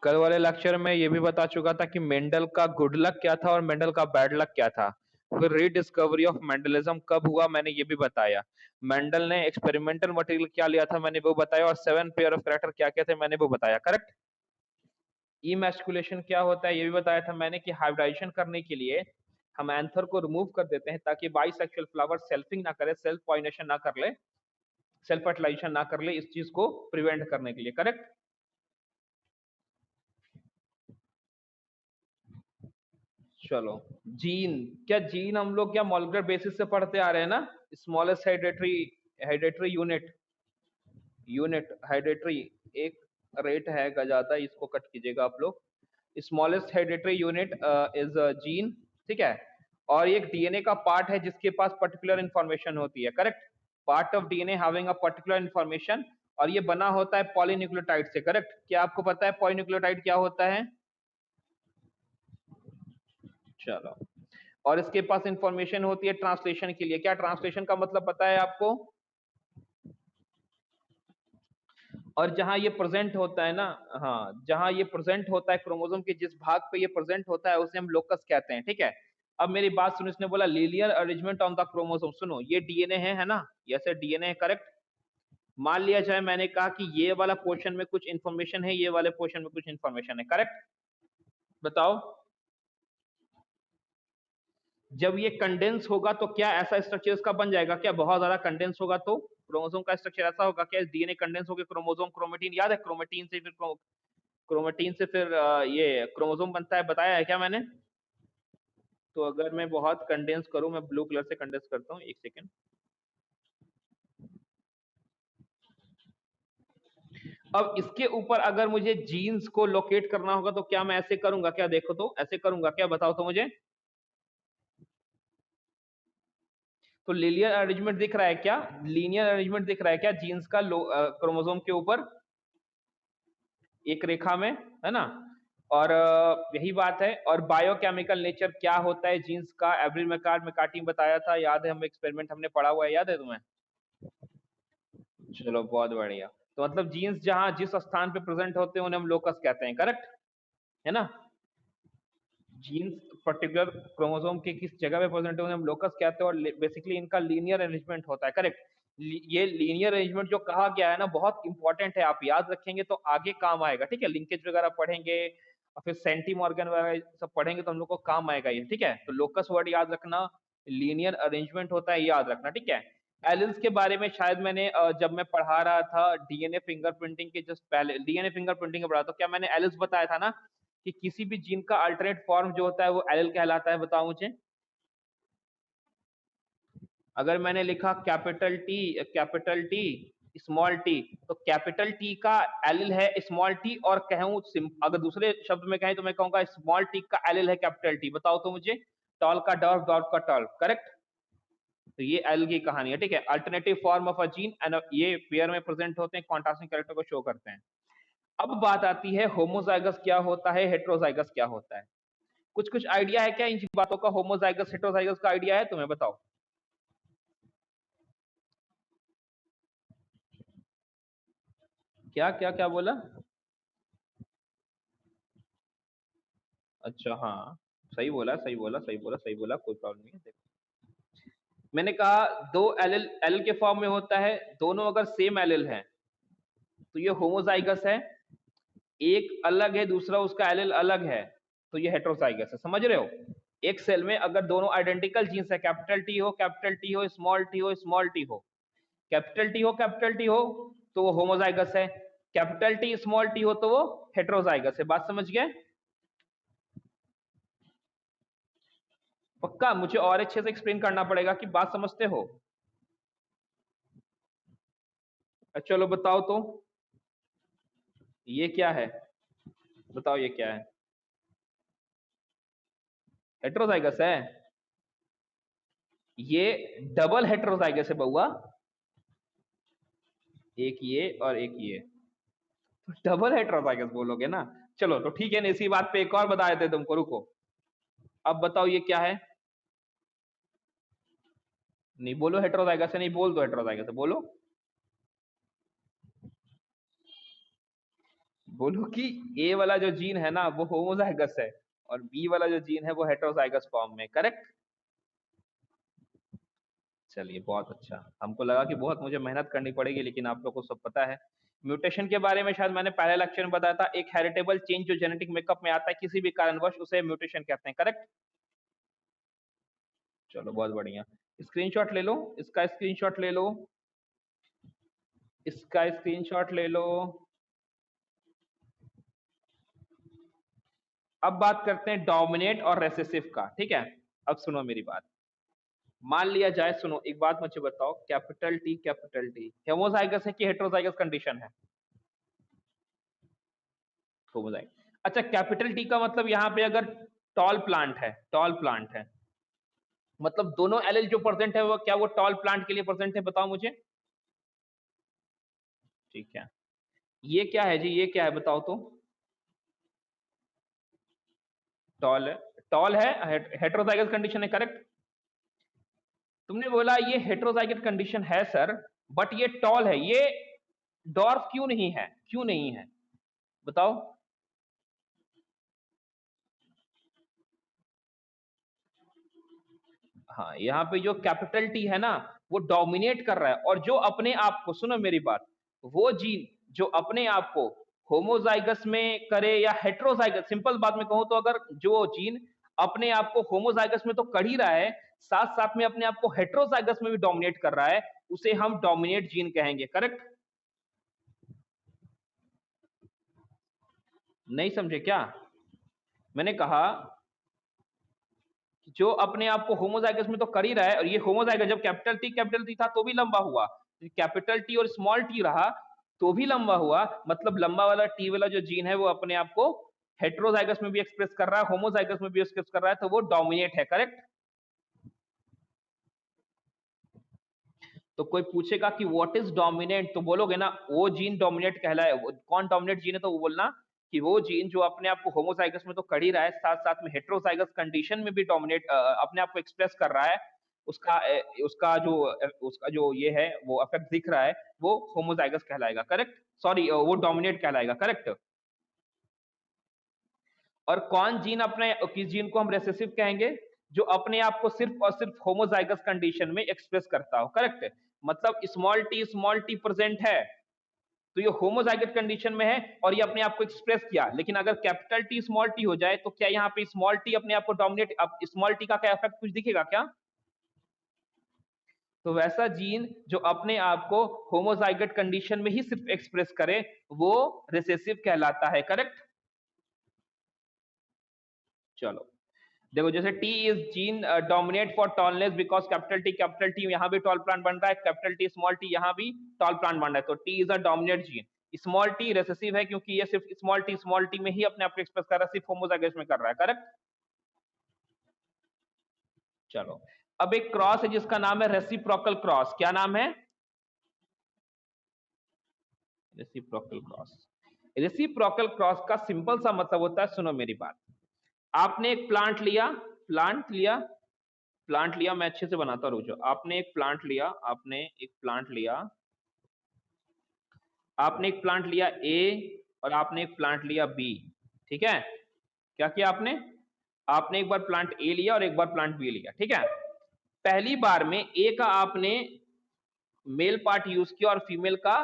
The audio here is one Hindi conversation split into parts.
कल वाले लेक्चर में ये भी बता चुका था कि मेंडल का गुड लक क्या था और मेंडल का बैड लक क्या था। फिर रीडिस्कवरी ऑफ मेंडलिज्म कब हुआ मैंने ये भी बताया। मेंडल ने एक्सपेरिमेंटल मटेरियल क्या लिया था मैंने वो बताया, और 7 पेयर ऑफ कैरेक्टर क्या क्या थे मैंने वो बताया। करेक्ट। इमैस्कुलेशन क्या होता है ये भी बताया था मैंने कि हाइब्रिडाइजेशन करने के लिए हम एंथर को रिमूव कर देते हैं ताकि बाइसेक्सुअल फ्लावर सेल्फिंग ना करे, सेल्फ पॉलिनेशन ना कर ले, सेल्फ फर्टिलाइजेशन ना कर ले, इस चीज को प्रिवेंट करने के लिए। करेक्ट। चलो, जीन, क्या जीन हम लोग क्या मॉलिक्यूलर बेसिस से पढ़ते आ रहे हैं ना। Smallest hereditary hereditary unit, hereditary एक रेट है गजादा, इसको कट कीजिएगा आप लोग। Smallest hereditary unit is gene, ठीक है। और एक डीएनए का पार्ट है जिसके पास पर्टिकुलर इंफॉर्मेशन होती है। Correct. Part of DNA having a particular information, और ये बना होता है पॉलीन्यूक्लियोटाइड से। करेक्ट। क्या आपको पता है पॉलीन्यूक्लियोटाइड क्या होता है? चलो, और इसके पास इंफॉर्मेशन होती है ट्रांसलेशन के लिए। क्या ट्रांसलेशन का मतलब पता है आपको? और जहां ये प्रेजेंट होता है ना, हाँ, जहां ये प्रेजेंट होता है क्रोमोसोम के जिस भाग पे ये प्रेजेंट होता है उसे हम लोकस कहते हैं। ठीक है। अब मेरी बात सुनो, इसने बोला linear arrangement on the chromosome. सुनो, ये डीएनए है ना, ये ऐसे डीएनए है। करेक्ट। मान लिया जाए मैंने कहा कि ये वाला पोर्शन में कुछ इंफॉर्मेशन है, ये वाले पोर्शन में कुछ इंफॉर्मेशन है। करेक्ट। बताओ, जब ये कंडेंस होगा तो क्या ऐसा स्ट्रक्चर इसका बन जाएगा? क्या बहुत ज्यादा कंडेंस होगा तो क्रोमोसोम का स्ट्रक्चर ऐसा होगा? क्या डीएनए कंडेंस होकर क्रोमोसोम, क्रोमेटिन याद है, क्रोमेटिन से फिर क्रोमेटिन से फिर ये क्रोमोसोम बनता है, बताया है क्या मैंने? तो अगर मैं बहुत कंडेंस करूं, मैं ब्लू कलर से कंडेंस करता हूँ, एक सेकेंड। अब इसके ऊपर अगर मुझे जीन्स को लोकेट करना होगा तो क्या मैं ऐसे करूंगा? क्या देखो तो, ऐसे करूंगा क्या? बताओ तो मुझे। तो लीनियर अरेंजमेंट दिख रहा है क्या? लीनियर अरेंजमेंट दिख रहा है क्या जीन्स का क्रोमोसोम के ऊपर, एक रेखा में, है ना? और यही बात है। और बायोकेमिकल नेचर क्या होता है जीन्स का? एवरी मैकार्ड मैकार्टी बताया था, याद है? हम एक्सपेरिमेंट हमने पढ़ा हुआ है, याद है तुम्हें? चलो, बहुत बढ़िया। तो मतलब जीन्स जहां जिस स्थान पे प्रेजेंट होते हैं उन्हें हम लोकस कहते हैं। करेक्ट है ना? जीन्स पर्टिकुलर क्रोमोसोम के किस जगह पे प्रेजेंट है उन्हें हम लोकस कहते हैं, और बेसिकली इनका लीनियर अरेंजमेंट होता है। करेक्ट। ये लीनियर अरेंजमेंट जो कहा गया है ना, बहुत इंपॉर्टेंट है, आप याद रखेंगे तो आगे काम आएगा। ठीक है, लिंकेज वगैरह पढ़ेंगे और फिर सेंटीमॉर्गन वगैरह सब पढ़ेंगे तो हम लोग को काम आएगा ये। ठीक है, तो लोकस वर्ड याद रखना, लीनियर अरेंजमेंट होता है, ये याद रखना। ठीक है। एलिल्स के बारे में शायद मैंने जब मैं पढ़ा रहा था डीएनए फिंगरप्रिंटिंग के जस्ट पहले, डीएनए फिंगरप्रिंटिंग पढ़ा, तो क्या मैंने एलिल्स बताया था ना कि किसी भी जीन का अल्टरनेट फॉर्म जो होता है वो एलिल कहलाता है? बताओ मुझे। अगर मैंने लिखा कैपिटल टी स्मॉल टी, तो कैपिटल टी का एलिल है स्मॉल टी, और कहूं अगर दूसरे शब्द में कहें तो मैं कहूंगा स्मॉल टी का एलिल है कैपिटल टी। बताओ तो मुझे। टॉल का डॉर्फ, डॉर्फ का टॉल। करेक्ट। तो ये एल की कहानी है। ठीक है, alternative form of a gene, and ये पेयर में प्रेजेंट होते हैं, कॉन्ट्रास्टिंग कैरेक्टर को शो करते हैं। अब बात आती है होमोजाइगस क्या होता है, हेट्रोजाइगस क्या होता है। कुछ कुछ आइडिया है क्या इन बातों का? होमोजाइगस हेट्रोजाइगस का आइडिया है तुम्हें? बताओ। क्या क्या क्या बोला? अच्छा, हाँ, सही बोला, सही बोला, सही बोला, सही बोला, कोई प्रॉब्लम नहीं है। देखो, मैंने कहा दो एल एल के फॉर्म में होता है, दोनों अगर सेम एल है तो ये होमोजाइगस है। एक अलग है, दूसरा उसका एल अलग है, तो ये हेट्रोजाइगस है। समझ रहे हो? एक सेल में अगर दोनों आइडेंटिकल जीन्स है, कैपिटल टी हो, कैपिटल टी हो, स्मॉल टी हो, स्मॉल टी हो, कैपिटल टी हो, कैपिटल टी हो, तो वो होमोजाइगस है। कैपिटल टी स्मॉल टी हो तो वो हेट्रोजाइगस है। बात समझ गए? पक्का मुझे और अच्छे से एक्सप्लेन करना पड़ेगा कि बात समझते हो? चलो बताओ तो, ये क्या है? बताओ ये क्या है? हेट्रोजाइगस है। ये डबल हेट्रोजाइगस है बउआ, एक ये और एक ये, तो डबल हेट्रोजाइगस बोलोगे ना। चलो तो ठीक है ना, इसी बात पे एक और बता देते तुमको, रुको। अब बताओ ये क्या है? नहीं बोलो हेट्रोजाइगस है, नहीं बोल दो हेट्रोजाइगस है, बोलो। बोलो कि ए वाला जो जीन है ना वो होमोजाइगस है और बी वाला जो जीन है वो हेटेरोजाइगस फॉर्म में, करेक्ट। चलिए बहुत अच्छा, हमको लगा कि बहुत मुझे मेहनत करनी पड़ेगी, लेकिन आप लोग को सब पता है। म्यूटेशन के बारे में शायद मैंने पहले लेक्चर में बताया था, एक हेरिटेबल चेंज जो जेनेटिक मेकअप में आता है किसी भी कारणवश, उसे म्यूटेशन कहते हैं, करेक्ट। चलो बहुत बढ़िया, स्क्रीनशॉट ले लो, इसका स्क्रीनशॉट ले लो, इसका स्क्रीनशॉट ले लो। अब बात करते हैं डोमिनेट और रेसेसिव का, ठीक है। अब सुनो मेरी बात, मान लिया जाए, सुनो एक बात मुझे बताओ, कैपिटल टी होमोजाइगस है कि हेटेरोजाइगस कंडीशन है? होमोजाइगस। अच्छा, कैपिटल टी का मतलब यहाँ पे अगर टॉल प्लांट है, टॉल प्लांट है, मतलब दोनों एलिल जो प्रेजेंट है वो क्या वो टॉल प्लांट के लिए प्रेजेंट है? बताओ मुझे। ठीक है, ये क्या है जी, ये क्या है बताओ तो। टॉल है, टॉल है, हेटेरोजाइगस कंडीशन है, करेक्ट। तुमने बोला ये हेटेरोजाइगस कंडीशन है सर, बट ये टॉल है, ये डॉर्फ क्यों नहीं है, क्यों नहीं है बताओ। हाँ, यहाँ पे जो कैपिटल टी है ना वो डोमिनेट कर रहा है, और जो अपने आप को, सुनो मेरी बात, वो जीन जो अपने आप को होमोजाइगस में करे या हेटेरोजाइगस, सिंपल बात में कहूं तो अगर जो जीन अपने आप को होमोजाइगस में तो कर ही रहा है, साथ साथ में अपने आप को हेटेरोजाइगस में भी डोमिनेट कर रहा है, उसे हम डोमिनेट जीन कहेंगे, करेक्ट। नहीं समझे क्या? मैंने कहा जो अपने आप को होमोजाइगस में तो कर ही रहा है, और ये होमोजाइगस जब कैपिटल टी था तो भी लंबा हुआ, कैपिटल टी और स्मॉल टी रहा तो भी लंबा हुआ, मतलब लंबा वाला टी वाला जो जीन है वो अपने आप को हेटेरोजाइगस में भी एक्सप्रेस कर रहा है, होमोजाइगस में भी एक्सप्रेस कर रहा है, तो वो डोमिनेट है, करेक्ट। तो कोई पूछेगा कि व्हाट इज डोमिनेंट, तो बोलोगे ना वो जीन डोमिनेट कहलाए, कौन डोमिनेट जीन है, तो वो बोलना कि वो जीन जो अपने आप को होमोजाइगस में तो कर ही रहा है, साथ साथ में हेटेरोजाइगस कंडीशन में भी डोमिनेट अपने आप को एक्सप्रेस कर रहा है, उसका उसका जो ये है वो अफेक्ट दिख रहा है, वो होमोजाइगस कहलाएगा, करेक्ट। सॉरी, वो डोमिनेट कहलाएगा, करेक्ट। और कौन जीन अपने, किस जीन को हम रेसेसिव कहेंगे? जो अपने आप को सिर्फ और सिर्फ होमोजाइगस कंडीशन में एक्सप्रेस करता हो, करेक्ट। मतलब स्मॉल टी प्रेजेंट है तो ये होमोजाइगस कंडीशन में है और ये अपने आप को एक्सप्रेस किया, लेकिन अगर कैपिटल टी स्मॉल टी हो जाए तो क्या यहाँ पे स्मॉल टी अपने आप को डोमिनेट, अब स्मॉल टी का क्या इफेक्ट कुछ दिखेगा क्या? तो वैसा जीन जो अपने आप को होमोजाइगस कंडीशन में ही सिर्फ एक्सप्रेस करे वो रिसेसिव कहलाता है, करेक्ट। चलो देखो, जैसे T is gene dominate for tallness because capital T यहाँ भी टॉल प्लांट बन रहा है, कैपिटल टी स्मॉल टी यहाँ भी टॉल प्लांट बन रहा है, तो T is a dominate gene. Small T recessive है क्योंकि ये सिर्फ स्मॉल टी में ही अपने आप को एक्सप्रेस कर रहा है, सिर्फ होमोजाइगस में कर रहा है, करेक्ट। चलो, अब एक क्रॉस है जिसका नाम है रेसिप्रोकल क्रॉस। क्या नाम है? Reciprocal cross. रेसिप्रोकल क्रॉस का सिंपल सा मतलब होता है, सुनो मेरी बात, आपने एक प्लांट लिया, मैं अच्छे से बनाता हूँ, रुक जाओ। आपने एक प्लांट लिया ए और आपने एक प्लांट लिया बी, ठीक है। क्या किया आपने? आपने एक बार प्लांट ए लिया और एक बार प्लांट बी लिया, ठीक है। पहली बार में ए का आपने मेल पार्ट यूज किया और फीमेल का,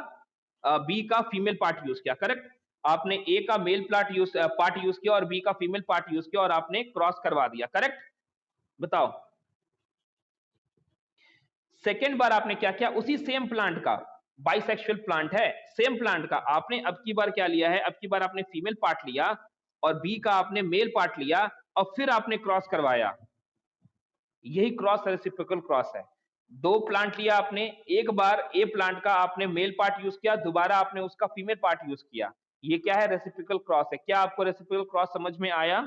बी का फीमेल पार्ट यूज किया, करेक्ट। आपने ए का मेल पार्ट यूज किया और बी का फीमेल पार्ट यूज किया और आपने क्रॉस करवा दिया, करेक्ट। बताओ, सेकेंड बार आपने क्या किया? उसी सेम प्लांट का, बाइसेक्सुअल प्लांट है, सेम प्लांट का आपने अब की बार क्या लिया है? अब की बार आपने फीमेल पार्ट लिया और बी का आपने मेल पार्ट लिया और फिर आपने क्रॉस करवाया। यही क्रॉस रेसिप्रोकल क्रॉस है। दो प्लांट लिया आपने, एक बार ए प्लांट का आपने मेल पार्ट यूज किया, दोबारा आपने उसका फीमेल पार्ट यूज किया। ये क्या है? रेसिप्रोकल क्रॉस है। क्या आपको रेसिप्रोकल क्रॉस समझ में आया?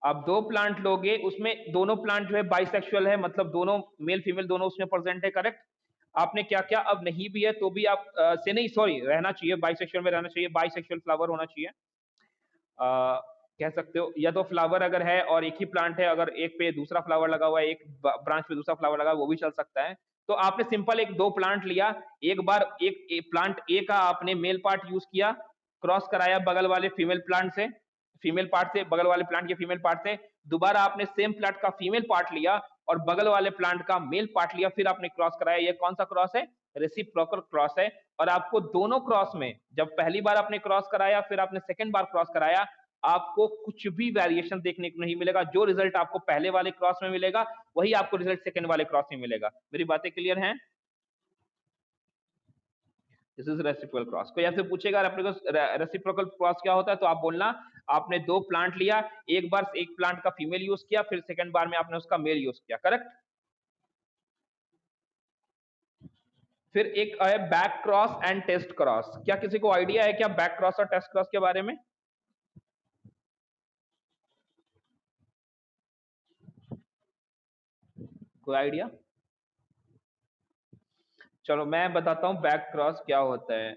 आप दो प्लांट लोगे, उसमें दोनों प्लांट जो है बाइसेक्सुअल है, मतलब दोनों मेल फीमेल दोनों उसमें प्रेजेंट है, करेक्ट। आपने क्या क्या, अब नहीं भी है तो भी आप से नहीं, सॉरी, रहना चाहिए, बाइसेक्सुअल में रहना चाहिए, बाइसेक्सुअल फ्लावर होना चाहिए। कह सकते हो, या तो फ्लावर अगर है और एक ही प्लांट है, अगर एक पे दूसरा फ्लावर लगा हुआ है, एक ब्रांच पे दूसरा फ्लावर लगा, वो भी चल सकता है। तो आपने सिंपल एक दो प्लांट लिया, एक बार एक प्लांट ए का आपने मेल पार्ट यूज किया, क्रॉस कराया बगल वाले फीमेल प्लांट से, फीमेल पार्ट से, बगल वाले प्लांट के फीमेल पार्ट से, दोबारा आपने सेम प्लांट का फीमेल पार्ट लिया और बगल वाले प्लांट का मेल पार्ट लिया, फिर आपने क्रॉस कराया। ये कौन सा क्रॉस है? रेसिप्रोकल क्रॉस है। और आपको दोनों क्रॉस में, जब पहली बार आपने क्रॉस कराया फिर आपने सेकंड बार क्रॉस कराया, आपको कुछ भी वेरिएशन देखने को नहीं मिलेगा। जो रिजल्ट आपको पहले वाले क्रॉस में मिलेगा वही आपको रिजल्ट सेकंड वाले क्रॉस में मिलेगा। मेरी बातें क्लियर हैं? This is reciprocal cross. कोई ऐसे पूछेगा रेसिप्रोकल क्रॉस क्या होता है, तो आप बोलना आपने दो प्लांट लिया, एक बार एक प्लांट का फीमेल यूज किया, फिर सेकंड बार में आपने उसका मेल यूज किया। करेक्ट। फिर एक है back cross and test cross. क्या किसी को आइडिया है क्या बैक क्रॉस और टेस्ट क्रॉस के बारे में? कोई आइडिया? चलो मैं बताता हूं बैक क्रॉस क्या होता है।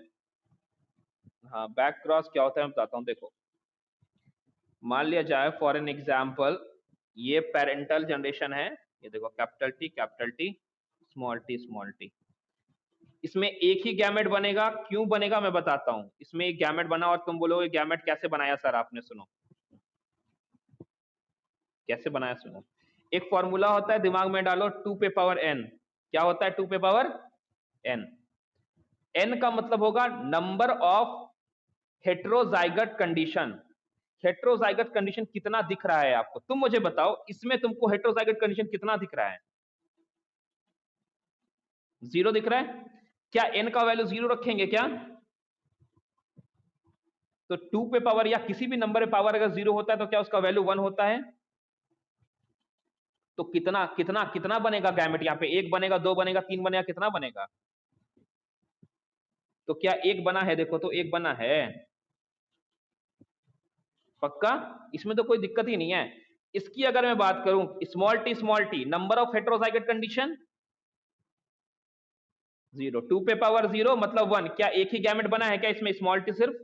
हाँ, बैक क्रॉस क्या होता है मैं बताता हूं। देखो, मान लिया जाए फॉर एन एग्जाम्पल, ये पेरेंटल जनरेशन है, ये देखो capital T small T small T. इसमें एक ही गैमेट बनेगा। क्यों बनेगा मैं बताता हूं। इसमें एक गैमेट बना और तुम बोलोगे गैमेट कैसे बनाया सर आपने? सुनो कैसे बनाया, सुनो। एक फॉर्मूला होता है, दिमाग में डालो, 2 पे पावर n। क्या होता है 2 पे पावर n? n का मतलब होगा number of heterozygote condition. हेट्रोजाइगट condition कितना दिख रहा है आपको? तुम मुझे बताओ, इसमें तुमको हेट्रोजाइगट कंडीशन कितना दिख रहा है? 0 दिख रहा है। क्या n का वैल्यू 0 रखेंगे क्या? तो 2 पे पावर या किसी भी नंबर पे पावर अगर 0 होता है तो क्या उसका वैल्यू 1 होता है? तो कितना कितना कितना बनेगा गैमेट? यहाँ पे 1 बनेगा, 2 बनेगा, 3 बनेगा, कितना बनेगा? तो क्या 1 बना है? देखो तो 1 बना है। पक्का? इसमें तो कोई दिक्कत ही नहीं है। इसकी अगर मैं बात करूं, small t number of heterozygote condition 0, 2 पे पावर 0 मतलब 1। क्या एक ही गैमेट बना है क्या इसमें स्मॉल टी सिर्फ?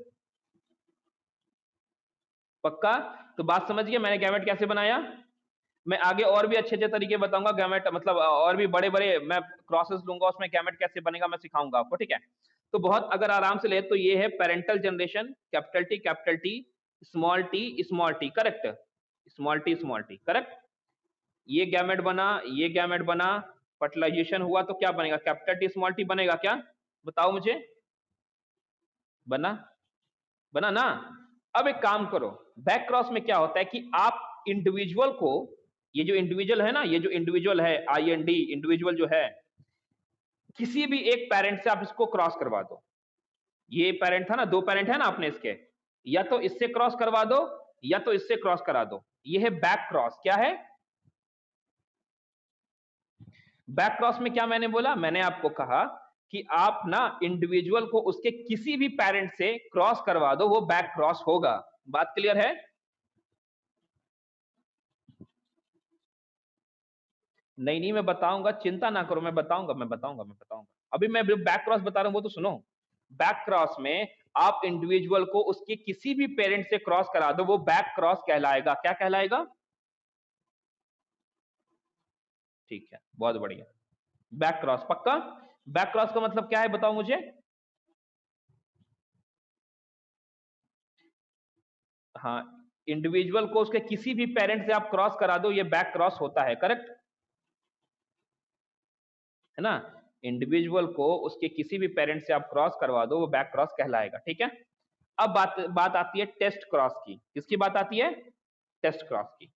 पक्का? तो बात समझ गए मैंने गैमेट कैसे बनाया। मैं आगे और भी अच्छे अच्छे तरीके बताऊंगा गैमेट, मतलब और भी बड़े बड़े मैं क्रॉसेस लूंगा, उसमें गैमेट कैसे बनेगा मैं सिखाऊंगा आपको। ठीक है, तो बहुत अगर आराम से ले तो ये है parental generation, capital T small T. Correct, small T correct. ये गैमेट बना, ये गैमेट बना, फर्टिलाइजेशन हुआ तो क्या बनेगा? कैपिटल टी स्मॉल टी बनेगा क्या? बताओ मुझे। बना? बना ना? अब एक काम करो, बैक क्रॉस में क्या होता है कि आप इंडिविजुअल को, ये जो इंडिविजुअल है ना, ये जो इंडिविजुअल है IND इंडिविजुअल जो है, किसी भी एक पेरेंट से आप इसको क्रॉस करवा दो। ये पेरेंट था ना, दो पेरेंट है ना अपने इसके, या तो इससे क्रॉस करवा दो या तो इससे क्रॉस करा दो। ये है बैक क्रॉस। क्या है बैक क्रॉस में? क्या मैंने बोला? मैंने आपको कहा कि आप ना इंडिविजुअल को उसके किसी भी पेरेंट से क्रॉस करवा दो, वो बैक क्रॉस होगा। बात क्लियर है? नहीं नहीं, मैं बताऊंगा, चिंता ना करो, मैं बताऊंगा। अभी मैं बैक क्रॉस बता रहा हूं, वो तो सुनो। बैक क्रॉस में आप इंडिविजुअल को उसके किसी भी पेरेंट से क्रॉस करा दो, वो बैक क्रॉस कहलाएगा। क्या कहलाएगा? ठीक है, बहुत बढ़िया। बैक क्रॉस पक्का? बैक क्रॉस का मतलब क्या है बताओ मुझे। हाँ, इंडिविजुअल को उसके किसी भी पेरेंट से आप क्रॉस करा दो, ये बैक क्रॉस होता है। करेक्ट है ना? इंडिविजुअल को उसके किसी भी पेरेंट से आप क्रॉस करवा दो, वो बैक क्रॉस कहलाएगा। ठीक है, अब बात बात आती है टेस्ट क्रॉस की। किसकी बात आती है? टेस्ट क्रॉस की।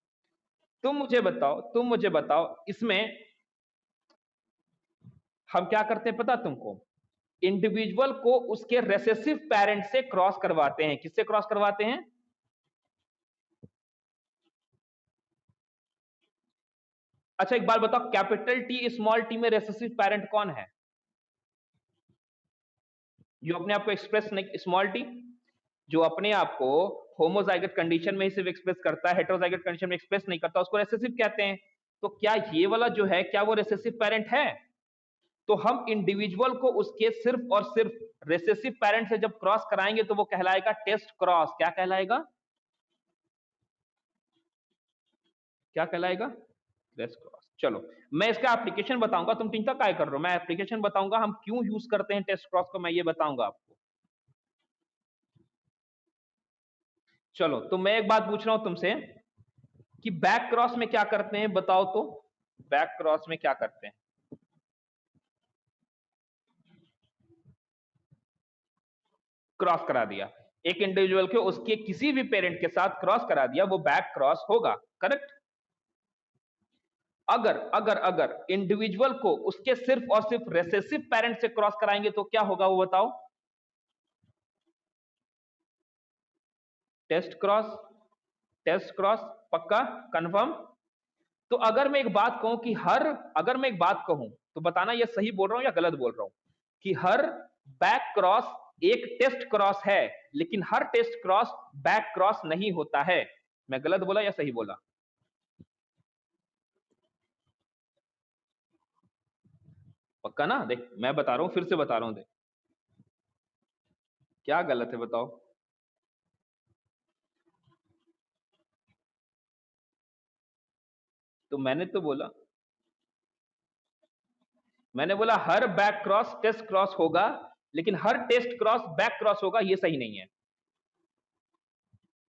तुम मुझे बताओ इसमें हम क्या करते हैं पता तुमको? इंडिविजुअल को उसके रेसेसिव पेरेंट से क्रॉस करवाते हैं। किससे क्रॉस करवाते हैं? अच्छा एक बार बताओ, कैपिटल टी स्मॉल टी में रेसेसिव पेरेंट कौन है? जो अपने आप को एक्सप्रेस नहीं, स्मॉल टी जो अपने आप को होमोजाइगस कंडीशन में ही सिर्फ एक्सप्रेस करता है, हेटेरोजाइगस कंडीशन में एक्सप्रेस नहीं करता, उसको रेसेसिव कहते हैं। तो क्या ये वाला जो है, क्या वो रेसेसिव पेरेंट है? तो हम इंडिविजुअल को उसके सिर्फ और सिर्फ रेसेसिव पेरेंट से जब क्रॉस कराएंगे तो वो कहलाएगा टेस्ट क्रॉस। क्या कहलाएगा? क्या कहलाएगा? Test cross. चलो मैं इसका एप्लीकेशन बताऊंगा, तुम चिंता काय कर रहे हो, मैं एप्लीकेशन बताऊंगा, हम क्यों यूज करते हैं टेस्ट क्रॉस को, मैं ये बताऊंगा आपको। चलो तो मैं एक बात पूछ रहा हूं तुमसे कि बैक क्रॉस में क्या करते हैं, बताओ तो, बैक क्रॉस में क्या करते हैं? क्रॉस करा दिया, एक इंडिविजुअल को उसके किसी भी पेरेंट के साथ क्रॉस करा दिया, वो बैक क्रॉस होगा, करेक्ट। अगर अगर अगर इंडिविजुअल को उसके सिर्फ और सिर्फ रेसेसिव पेरेंट से क्रॉस कराएंगे तो क्या होगा, वो बताओ। टेस्ट क्रॉस, टेस्ट क्रॉस, पक्का, कंफर्म। तो अगर मैं एक बात कहूं कि हर, अगर मैं एक बात कहूं तो बताना ये सही बोल रहा हूं या गलत बोल रहा हूं, कि हर बैक क्रॉस एक टेस्ट क्रॉस है, लेकिन हर टेस्ट क्रॉस बैक क्रॉस नहीं होता है। मैं गलत बोला या सही बोला? पक्का ना? देख मैं बता रहा हूं, फिर से बता रहा हूं, देख क्या गलत है बताओ। तो मैंने बोला हर बैक क्रॉस टेस्ट क्रॉस होगा, लेकिन हर टेस्ट क्रॉस बैक क्रॉस होगा, ये सही नहीं है।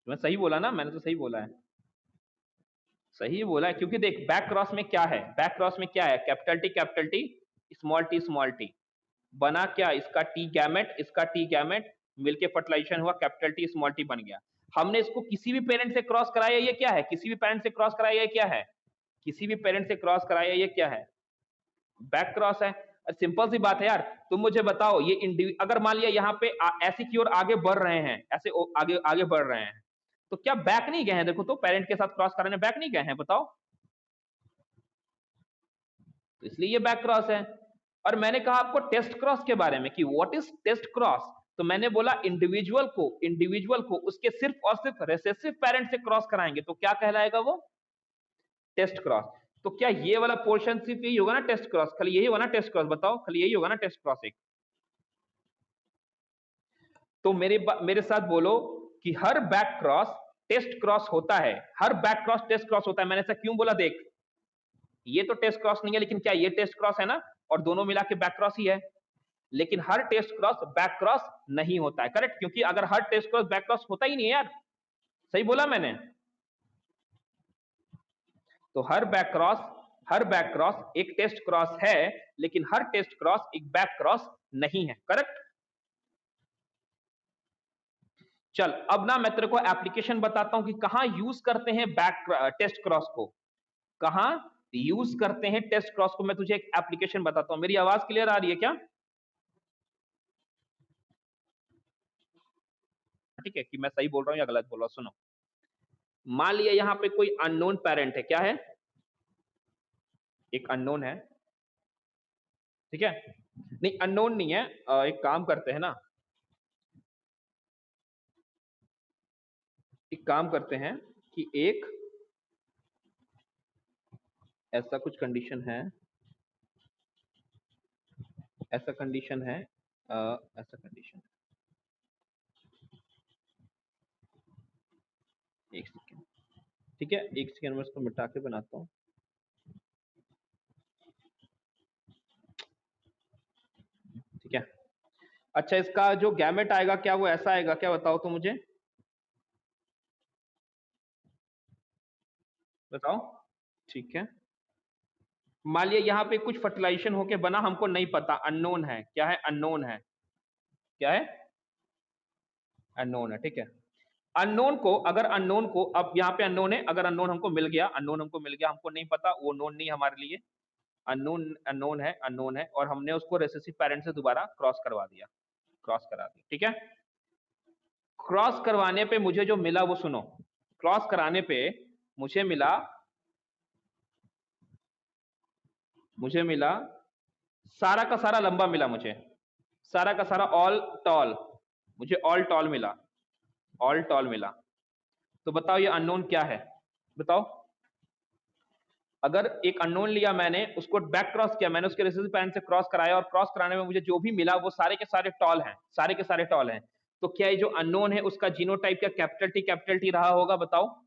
मैं सही बोला ना, मैंने तो सही बोला है, सही बोला है, क्योंकि देख बैक क्रॉस में क्या है, बैक क्रॉस में क्या है, कैपिटल टी स्मॉल टी, बना क्या, इसका टी गैमेट, इसका टी गैमेट मिलके फर्टिलाइजेशन हुआ, कैपिटल टी स्मॉल टी बन गया। हमने इसको किसी भी पेरेंट से क्रॉस कराया, ये क्या है, किसी भी पेरेंट से क्रॉस कराया, ये क्या है, किसी भी पेरेंट से क्रॉस कराया, ये क्या है, बैक क्रॉस है। सिंपल सी बात है यार, तुम मुझे बताओ, ये अगर मान लिया यहाँ पे ऐसी की ओर आगे बढ़ रहे हैं, ऐसे आगे आगे बढ़ रहे हैं, तो क्या बैक नहीं गए हैं? देखो तो पेरेंट के साथ क्रॉस कराने बैक नहीं गए हैं, बताओ। तो इसलिए ये बैक क्रॉस है। और मैंने कहा आपको टेस्ट क्रॉस के बारे में कि व्हाट इज टेस्ट क्रॉस, तो मैंने बोला इंडिविजुअल को उसके सिर्फ और सिर्फ रेसेसिव पेरेंट से क्रॉस कराएंगे तो क्या कहलाएगा वो, टेस्ट क्रॉस। तो क्या ये वाला पोर्शन सिर्फ यही होगा ना टेस्ट क्रॉस, खाली यही होगा ना टेस्ट क्रॉस, बताओ खाली यही होगा ना टेस्ट क्रॉस एक। तो मेरे साथ बोलो कि हर बैक क्रॉस टेस्ट क्रॉस होता है, हर बैक क्रॉस टेस्ट क्रॉस होता है। मैंने ऐसा क्यों बोला, देख ये तो टेस्ट क्रॉस नहीं है, लेकिन क्या ये टेस्ट क्रॉस है ना, और दोनों मिला के बैक क्रॉस ही है, लेकिन हर टेस्ट क्रॉस बैक क्रॉस नहीं होता है, करेक्ट, क्योंकि अगर हर टेस्ट क्रॉस बैक क्रॉस होता ही नहीं है यार, सही बोला मैंने। तो हर बैक क्रॉस एक टेस्ट क्रॉस है, लेकिन हर टेस्ट क्रॉस एक बैक क्रॉस नहीं है, करेक्ट। चल अब ना मैं तेरे को एप्लीकेशन बताता हूं कि कहां यूज करते हैं बैक टेस्ट क्रॉस को, कहां यूज करते हैं टेस्ट क्रॉस को। मैं तुझे एक एप्लीकेशन बताता हूं, मेरी आवाज क्लियर आ रही है क्या? ठीक है, कि मैं सही बोल रहा हूं या गलत बोल रहा हूं, सुनो। मान लिया यहां पे कोई अननोन पेरेंट है, क्या है, एक अननोन है, ठीक है, नहीं अननोन नहीं है, एक काम करते हैं ना, एक काम करते हैं कि एक ऐसा कुछ कंडीशन है, ऐसा कंडीशन है, ऐसा कंडीशन है, एक सेकेंड, ठीक है, एक सेकेंड में इसको मिटा के बनाता हूँ, ठीक है। अच्छा इसका जो गैमेट आएगा क्या वो ऐसा आएगा क्या, बताओ तो मुझे, बताओ। ठीक है, मान लिया यहाँ पे कुछ फर्टिलाइजेशन होके बना, हमको नहीं पता, अननोन है, क्या है, अननोन है, क्या है, अननोन है, ठीक है। अननोन को, अगर अननोन को, अब यहाँ पे अननोन है, अगर अननोन हमको मिल गया, अननोन हमको मिल गया, हमको नहीं पता, वो नोन नहीं हमारे लिए, अननोन अननोन है, अननोन है, और हमने उसको रेसेसिव पेरेंट से दोबारा क्रॉस करवा दिया, क्रॉस करा दिया, ठीक है। क्रॉस करवाने पे मुझे जो मिला वो सुनो, क्रॉस कराने पे मुझे मिला, मुझे मिला सारा का सारा लंबा मिला मुझे, सारा का सारा ऑल टॉल, मुझे ऑल टॉल मिला, ऑल टॉल मिला। तो बताओ ये अननोन क्या है, बताओ। अगर एक अननोन लिया मैंने, उसको बैक क्रॉस किया, मैंने उसके रेसेसिव पेरेंट से क्रॉस कराया, और क्रॉस कराने में मुझे जो भी मिला वो सारे के सारे टॉल हैं, सारे के सारे टॉल हैं। तो क्या ये जो अननोन है उसका जीनोटाइप क्या कैपिटल टी रहा होगा, बताओ।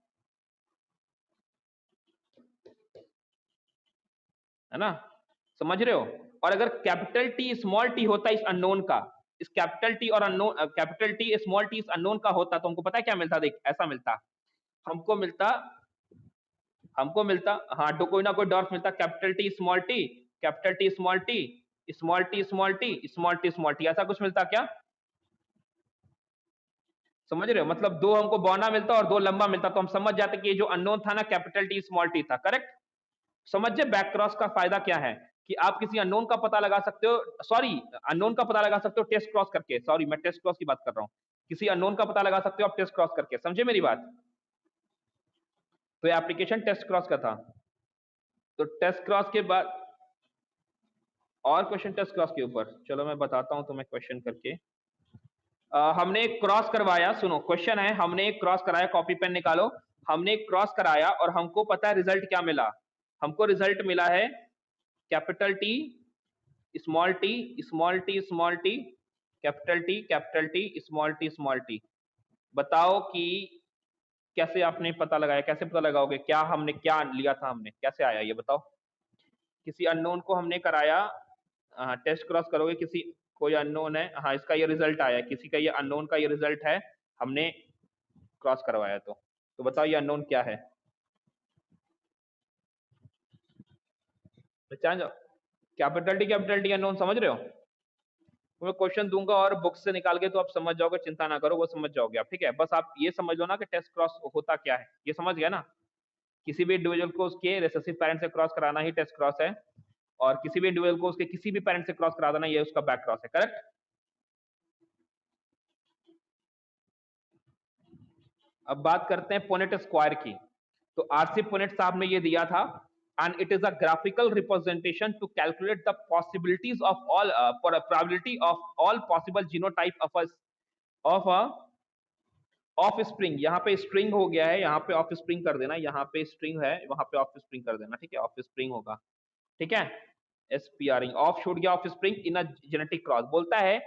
है ना, समझ रहे हो। और अगर कैपिटल टी स्मॉल टी होता इस अननोन का, इस कैपिटल टी और unknown, capital T small T इस अननोन का होता, तो हमको पता है क्या मिलता, देख ऐसा मिलता, हमको मिलता हमको मिलता हाँ, तो कोई ना कोई डॉट मिलता, capital T small T, capital T small T, small T small T, small T small T, ऐसा कुछ मिलता क्या, समझ रहे हो। मतलब दो हमको बौना मिलता और दो लंबा मिलता, तो हम समझ जाते कि ये जो अननोन था ना कैपिटल टी स्मॉल टी था, करेक्ट। समझिए बैक क्रॉस का फायदा क्या है, कि आप किसी अननोन का पता लगा सकते हो, सॉरी अननोन का पता लगा सकते हो टेस्ट क्रॉस करके, सॉरी मैं टेस्ट क्रॉस की बात कर रहा हूँ, किसी अननोन का पता लगा सकते हो आप टेस्ट क्रॉस करके, समझे मेरी बात। तो ये एप्लीकेशन टेस्ट क्रॉस का था। तो टेस्ट क्रॉस के बाद और क्वेश्चन टेस्ट क्रॉस के ऊपर, चलो मैं बताता हूं तुम्हें क्वेश्चन करके। हमने एक क्रॉस करवाया, सुनो क्वेश्चन है, हमने एक क्रॉस कराया, कॉपी पेन निकालो, हमने एक क्रॉस कराया और हमको पता है रिजल्ट क्या मिला, हमको रिजल्ट मिला है capital T small T, small T small T, capital T capital T, small T small T. बताओ कि कैसे आपने पता लगाया, कैसे पता लगाओगे, क्या हमने क्या लिया था, हमने कैसे आया ये बताओ। किसी अननोन को हमने कराया, टेस्ट क्रॉस करोगे, किसी कोई अननोन है, हाँ इसका ये रिजल्ट आया, किसी का ये अननोन का ये रिजल्ट है, हमने क्रॉस करवाया, तो बताओ ये अननोन क्या है, पहचान जाओ। कैपिटल टी अननोन, समझ रहे हो। तो मैं क्वेश्चन दूंगा और बुक से निकाल के, तो आप समझ जाओगे, चिंता ना करो, वो समझ जाओगे आप, ठीक है। बस आप ये समझ लो ना कि टेस्ट क्रॉस होता क्या है, ये समझ गया ना। किसी भी इंडिविजुअल को उसके रिसेसिव पेरेंट से क्रॉस कराना ही टेस्ट क्रॉस है, और किसी भी इंडिविजुअल को उसके किसी भी पेरेंट से क्रॉस करा देना, ये उसका बैक क्रॉस है, करेक्ट। अब बात करते हैं पुनेट स्क्वायर की। तो आरसी पुनेट साहब ने ये दिया था, and it is a graphical representation to calculate the possibilities of all probability of all possible genotype of a offspring. यहाँ पे स्ट्रिंग हो गया है, यहाँ पे ऑफ स्प्रिंग कर देना, यहाँ पे स्ट्रिंग है, वहां पे ऑफ स्प्रिंग कर देना, ठीक है, ऑफ स्प्रिंग होगा, ठीक है। एसपीआरिंग ऑफ छूट गया, of spring in a genetic cross. बोलता है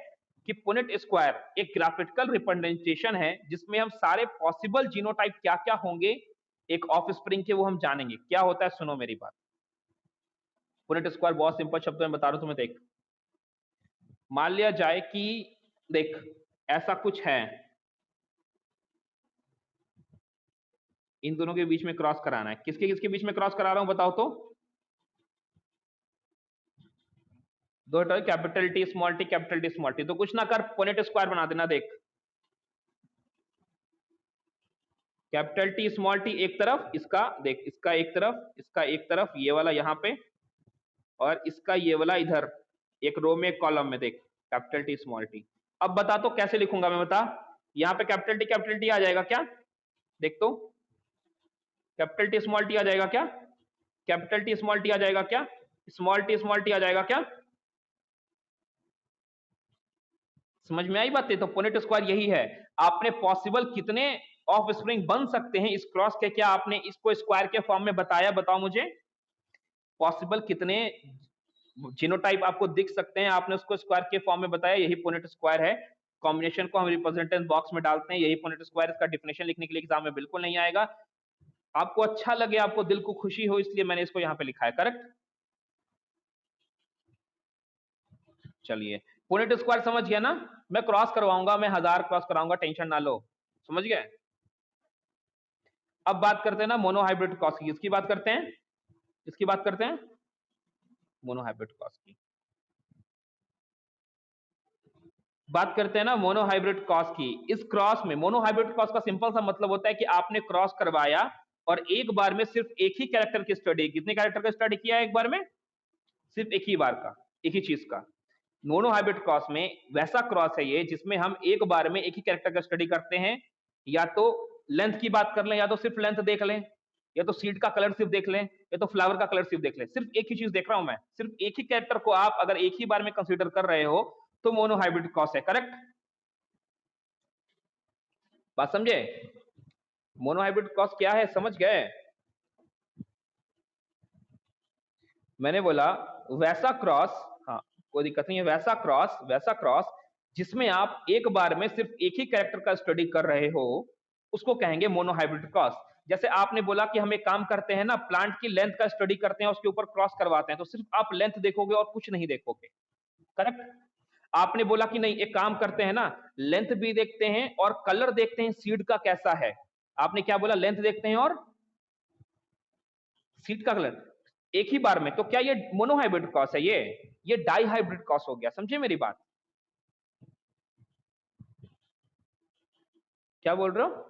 कि पुनेट स्क्वायर एक ग्राफिकल रिप्रेजेंटेशन है जिसमें हम सारे पॉसिबल जीनोटाइप क्या क्या होंगे एक ऑफ स्प्रिंग के, वो हम जानेंगे क्या होता है। सुनो मेरी बात, पुनेट स्क्वायर बहुत सिंपल शब्दों में बता रहा हूं तुम्हें। देख, मान लिया जाए कि देख ऐसा कुछ है, इन दोनों के बीच में क्रॉस कराना है, किसके किसके बीच में क्रॉस करा रहा हूं बताओ तो। दो capital T small T, capital T small T, तो कुछ ना कर पुनेट स्क्वायर बना देना। देख कैपिटल टी स्मॉल टी एक तरफ, इसका देख, इसका एक तरफ, इसका एक तरफ, ये वाला यहाँ पे, और इसका ये वाला इधर, एक रो में एक कॉलम में, देख कैपिटल टी स्मॉल टी। अब बता तो कैसे लिखूंगा मैं, बता। यहाँ पे कैपिटल टी आ जाएगा क्या, देख तो, कैपिटल टी स्मॉल टी आ जाएगा क्या, कैपिटल टी स्मॉल टी आ जाएगा क्या, स्मॉल टी आ जाएगा क्या, समझ में आई बात है। तो पुनेट स्क्वायर यही है, आपने पॉसिबल कितने ऑफ स्प्रिंग बन सकते हैं इस क्रॉस के, क्या आपने इसको स्क्वायर के फॉर्म में बताया, बताओ मुझे। पॉसिबल कितने जीनोटाइप आपको दिख सकते हैं, आपने उसको स्क्वायर के फॉर्म में बताया, यही पुनेट स्क्वायर है। कॉम्बिनेशन को हम रिप्रेजेंटेशन बॉक्स में डालते हैं, यही पुनेट स्क्वायर। इसका डिफिनेशन लिखने के लिए एग्जाम में बिल्कुल नहीं आएगा, आपको अच्छा लगे, आपको दिल को खुशी हो, इसलिए मैंने इसको यहाँ पे लिखा है, करेक्ट। चलिए, पुनेट स्क्वायर समझ गया ना। मैं क्रॉस करवाऊंगा, मैं 1000 क्रॉस कराऊंगा, टेंशन ना लो, समझ गए। अब बात करते हैं ना मोनोहाइब्रिड क्रॉस की, इसकी बात करते हैं, इसकी बात करते हैं मोनोहाइब्रिड क्रॉस की। बात करते हैं ना मोनोहाइब्रिड क्रॉस की। इस क्रॉस में, मोनोहाइब्रिड क्रॉस का सिंपल सा मतलब होता है कि आपने क्रॉस करवाया और एक बार में सिर्फ एक ही कैरेक्टर की स्टडी, कितने कैरेक्टर का स्टडी किया है एक बार में, सिर्फ एक ही बार का, एक ही चीज का। मोनोहाइब्रिड क्रॉस में वैसा क्रॉस है ये जिसमें हम एक बार में एक ही कैरेक्टर का स्टडी करते हैं, या तो लेंथ की बात कर लें, या तो सिर्फ लेंथ देख लें, या तो सीड का कलर सिर्फ देख लें, या तो फ्लावर का कलर सिर्फ देख लें, सिर्फ एक ही चीज देख रहा हूं मैं, सिर्फ एक ही कैरेक्टर को आप अगर एक ही बार में कंसीडर कर रहे हो तो मोनोहाइब्रिड क्रॉस है, करेक्ट। बात समझे, मोनोहाइब्रिड क्रॉस क्या है, समझ गए। मैंने बोला वैसा क्रॉस, हाँ कोई दिक्कत नहीं है, वैसा क्रॉस जिसमें आप एक बार में सिर्फ एक ही कैरेक्टर का स्टडी कर रहे हो, उसको कहेंगे मोनोहाइब्रिड क्रॉस। जैसे आपने बोला कि हम एक काम करते हैं ना, प्लांट की लेंथ का स्टडी करते हैं, उसके ऊपर क्रॉस करवाते हैं, तो सिर्फ आप लेंथ देखोगे और कुछ नहीं देखोगे, करेक्ट? आपने बोला कि नहीं, एक काम करते हैं ना, लेंथ भी देखते हैं और कलर देखते हैं सीड का कैसा है। आपने क्या बोला? लेंथ देखते हैं और सीड का कलर एक ही बार में। तो क्या ये मोनोहाइब्रिड क्रॉस है? ये डाई हाइब्रिड क्रॉस हो गया। समझे मेरी बात? क्या बोल रहे हो?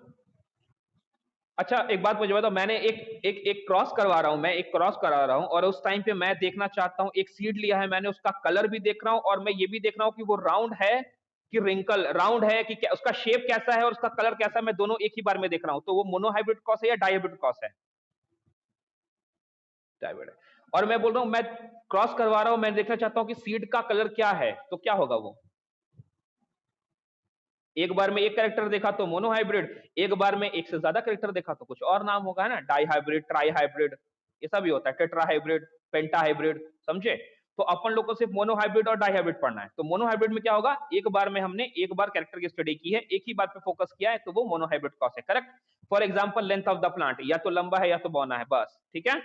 अच्छा, एक बात मुझे बताओ, मैंने एक क्रॉस करवा रहा हूं, मैं एक क्रॉस करा रहा हूं और उस टाइम पे मैं देखना चाहता हूं, एक सीड लिया है मैंने, उसका कलर भी देख रहा हूं और मैं ये भी देख रहा हूं कि वो राउंड है कि रिंकल, राउंड है कि क्या, उसका शेप कैसा है और उसका कलर कैसा है, मैं दोनों एक ही बार में देख रहा हूं। तो वो मोनोहाइब्रिड क्रॉस है या डाइहाइब्रिड क्रॉस है? डाइहाइब्रिड है। और मैं बोल रहा हूं, मैं क्रॉस करवा रहा हूं, मैं देखना चाहता हूं कि सीड का कलर क्या है, तो क्या होगा वो? एक बार में एक कैरेक्टर देखा तो मोनोहाइब्रिड, एक बार में एक से ज्यादा कैरेक्टर देखा तो कुछ और नाम होगा, है ना? डाई हाइब्रिड, ट्राई हाइब्रिड, ये सब भी होता है, टेट्रा हाइब्रिड, पेंटा हाइब्रिड। समझे? तो अपन लोग को सिर्फ मोनोहाइब्रिड और डाई हाइब्रिड पढ़ना है। तो मोनोहाइब्रिड में क्या होगा? एक बार में हमने एक बार कैरेक्टर की स्टडी की है, एक ही बात पे फोकस किया है, तो वो मोनोहाइब्रिड क्रॉस है, correct? For example length of the plant, या तो लंबा है या तो बौना है, बस। ठीक है?